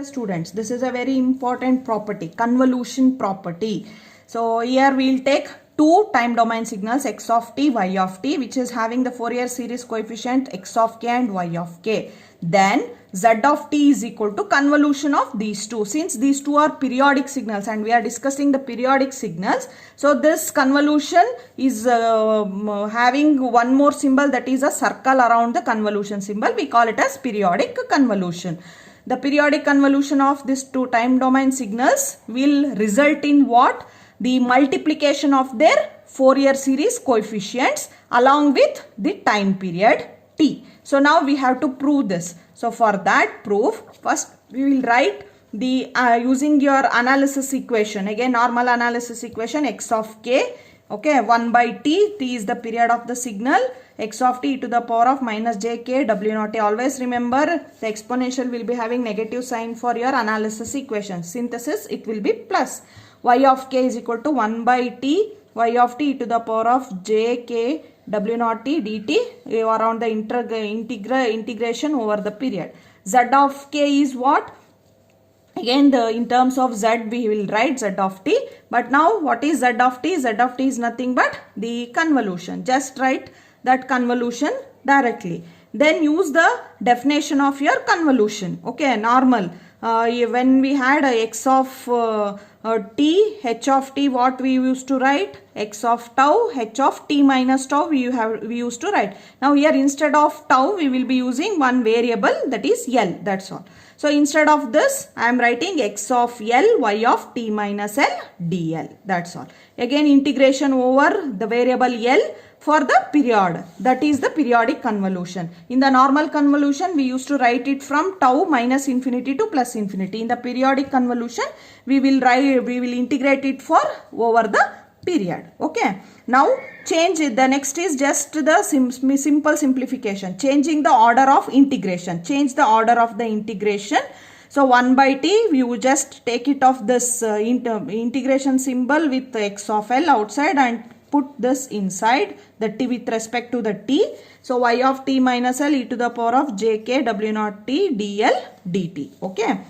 Students, this is a very important property, convolution property. So here we will take two time domain signals x of t, y of t, which is having the Fourier series coefficient x of k and y of k. Then z of t is equal to convolution of these two. Since these two are periodic signals and we are discussing the periodic signals, so this convolution is having one more symbol, that is a circle around the convolution symbol. We call it as periodic convolution. The periodic convolution of these two time domain signals will result in what? The multiplication of their Fourier series coefficients along with the time period t. So now we have to prove this. So for that proof, first we will write the using your analysis equation. Again, normal analysis equation, x of k. Okay, 1 by t, t is the period of the signal, x of t to the power of minus jk w naught a. Always remember the exponential will be having negative sign for your analysis equation. Synthesis, it will be plus. Y of k is equal to 1 by t, y of t to the power of jk w naught t dt around the integration over the period. Z of k is what? Again, in terms of z we will write z of t, but now what is z of t? Z of t is nothing but the convolution. Just write that convolution directly. Then use the definition of your convolution. Okay, normal. When we had x of t, h of t, what we used to write? X of tau, h of t minus tau we used to write. Now here instead of tau we will be using one variable, that is L, that's all. So instead of this I am writing x of L, y of t minus L dl, that's all. Again integration over the variable L for the period, that is the periodic convolution. In the normal convolution we used to write it from tau minus infinity to plus infinity. In the periodic convolution we will integrate it for over the period. Okay, now change it. The next is just the simple simplification, changing the order of integration. Change the order of the integration. So 1 by t, you just take it off this integration symbol with x of L outside and put this inside the t with respect to the t. So y of t minus L e to the power of jk w naught t dl dt. Okay.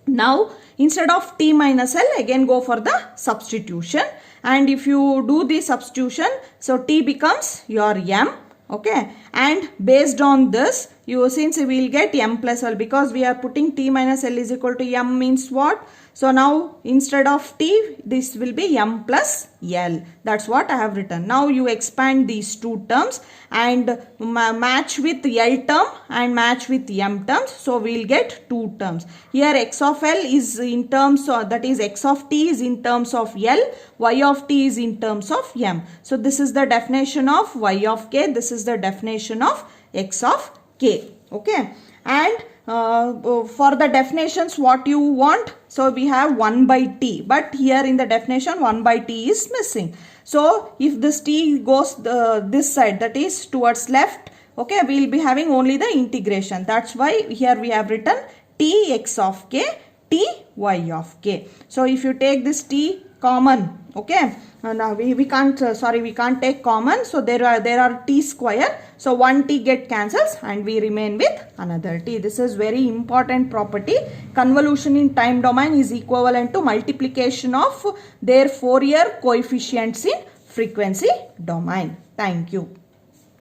Now instead of t minus L, again go for the substitution, and if you do the substitution, so t becomes your m. Okay, and based on this, since we will get m plus L, because we are putting t minus L is equal to m means what? So now instead of t, this will be m plus L. That's what I have written. Now you expand these two terms and match with L term and match with m terms. So we will get two terms. Here x of L is in terms of, that is x of t is in terms of L, y of t is in terms of m. So this is the definition of y of k. This is the definition of x of k. Okay, and for the definitions what you want, so we have 1 by t, but here in the definition 1 by t is missing. So if this t goes this side, that is towards left, okay, we will be having only the integration. That's why here we have written t x of k, t y of k. So if you take this t common, okay, now we can't we can't take common, so there are t square, so one t get cancels and we remain with another t. This is very important property. Convolution in time domain is equivalent to multiplication of their Fourier coefficients in frequency domain. Thank you.